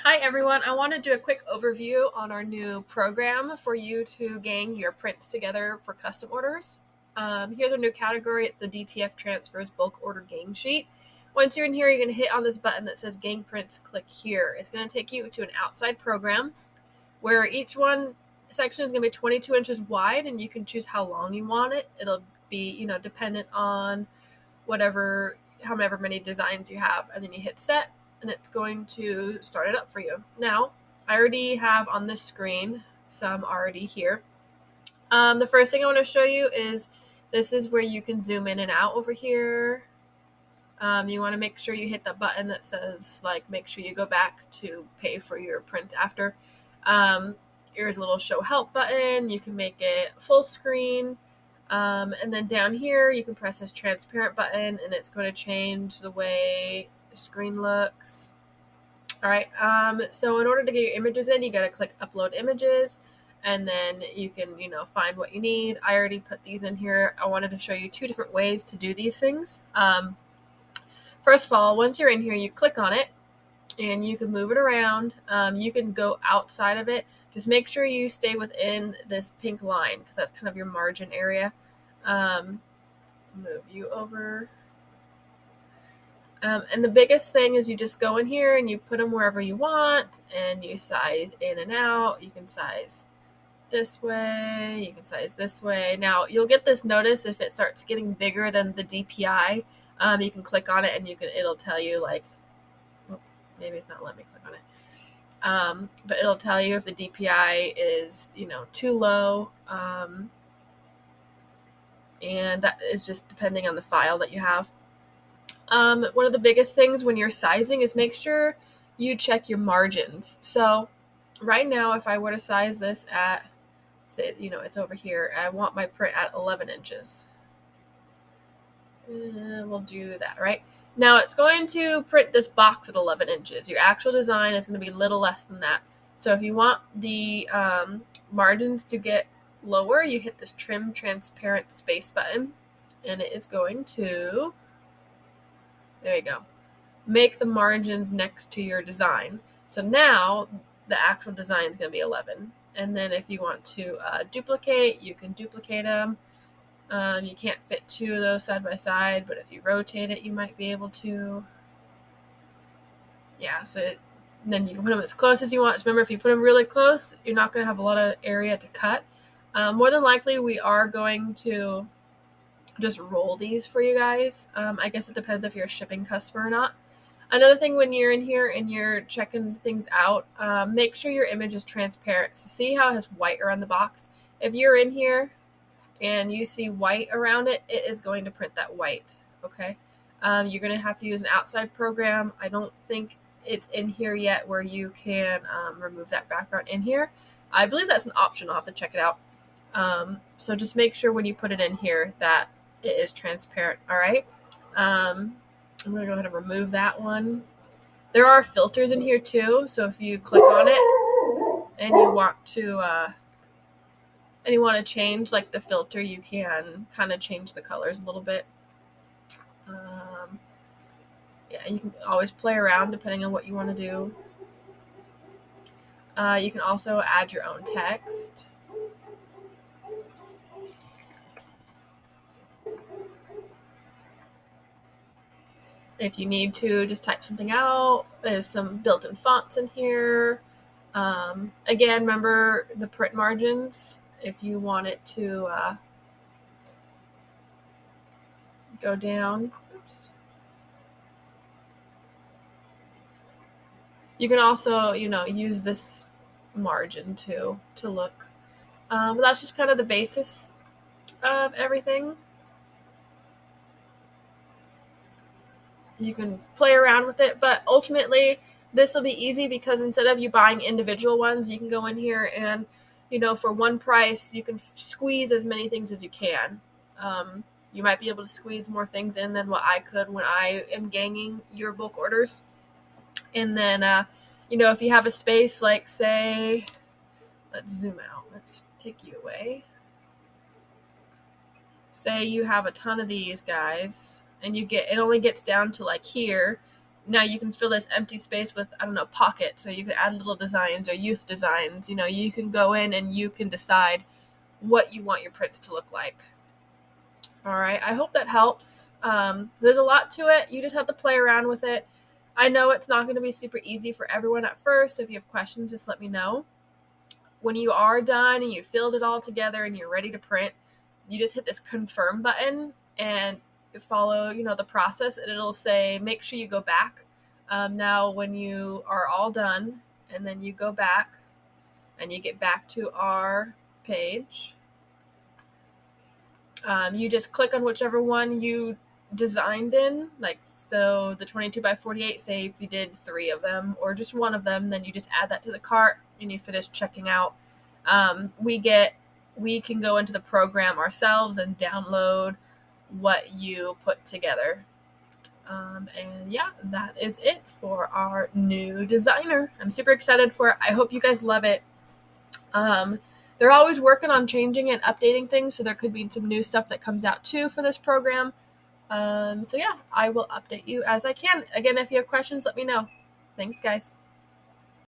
Hi everyone, I want to do a quick overview on our new program for you to gang your prints together for custom orders. Here's our new category, the DTF Transfers Bulk Order Gang Sheet. Once you're in here, you're going to hit on this button that says Gang Prints, click here. It's going to take you to an outside program where each one section is going to be 22 inches wide and you can choose how long you want it. It'll be, dependent on however many designs you have, and then you hit set and it's going to start it up for you. Now, I already have on this screen some already here. The first thing I want to show you is this is where you can zoom in and out over here. You want to make sure you hit the button that says, make sure you go back to pay for your print after. Here's a little show help button. You can make it full screen. And then down here, you can press this transparent button and it's going to change the way the screen looks. All right. So in order to get your images in, you got to click upload images and then you can, find what you need. I already put these in here. I wanted to show you two different ways to do these things. First of all, once you're in here, you click on it and you can move it around. You can go outside of it. Just make sure you stay within this pink line because that's kind of your margin area. Move you over. And the biggest thing is you just go in here and you put them wherever you want and you size in and out. You can size this way, you can size this way. Now you'll get this notice if it starts getting bigger than the DPI. You can click on it and it'll tell you maybe it's not letting me click on it. But it'll tell you if the DPI is, too low. And that is just depending on the file that you have. One of the biggest things when you're sizing is make sure you check your margins. So right now, if I were to size this at, say, it's over here, I want my print at 11 inches. We'll do that, right? Now it's going to print this box at 11 inches. Your actual design is going to be a little less than that. So if you want the margins to get lower, you hit this trim transparent space button and it is going to, there you go, make the margins next to your design. So now the actual design is going to be 11. And then if you want to duplicate, you can duplicate them. You can't fit two of those side by side, but if you rotate it, you might be able to. Yeah, then you can put them as close as you want. Just remember, if you put them really close, you're not going to have a lot of area to cut. More than likely, we are going to just roll these for you guys. I guess it depends if you're a shipping customer or not. Another thing when you're in here and you're checking things out, make sure your image is transparent. So see how it has white around the box? If you're in here and you see white around it, it is going to print that white, okay? You're going to have to use an outside program. I don't think it's in here yet where you can remove that background in here. I believe that's an option. I'll have to check it out. So just make sure when you put it in here that it is transparent, all right? I'm going to go ahead and remove that one. There are filters in here too, so if you click on it and you want to change the filter, you can kind of change the colors a little bit. Yeah, you can always play around depending on what you want to do. You can also add your own text. If you need to, just type something out. There's some built-in fonts in here. Again, remember the print margins. If you want it to go down, oops. You can also, use this margin to look. But that's just kind of the basis of everything. You can play around with it, but ultimately this will be easy because instead of you buying individual ones, you can go in here and, for one price, you can squeeze as many things as you can. You might be able to squeeze more things in than what I could when I am ganging your bulk orders. And then, if you have a space, say, let's zoom out. Let's take you away. Say you have a ton of these guys and it only gets down to here. Now you can fill this empty space with, I don't know, pockets, so you can add little designs or youth designs. You can go in and you can decide what you want your prints to look like. All right, I hope that helps. There's a lot to it. You just have to play around with it. I know it's not going to be super easy for everyone at first, so if you have questions, just let me know. When you are done and you filled it all together and you're ready to print, you just hit this confirm button and follow, the process, and it'll say, make sure you go back. Now, when you are all done, and then you go back and you get back to our page, you just click on whichever one you designed in, so the 22 by 48, say if you did 3 of them or just 1 of them, then you just add that to the cart and you finish checking out. We can go into the program ourselves and download what you put together. And yeah, that is it for our new designer. I'm super excited for it. I hope you guys love it. They're always working on changing and updating things, so there could be some new stuff that comes out too for this program. So yeah, I will update you as I can. Again, if you have questions, let me know. Thanks, guys.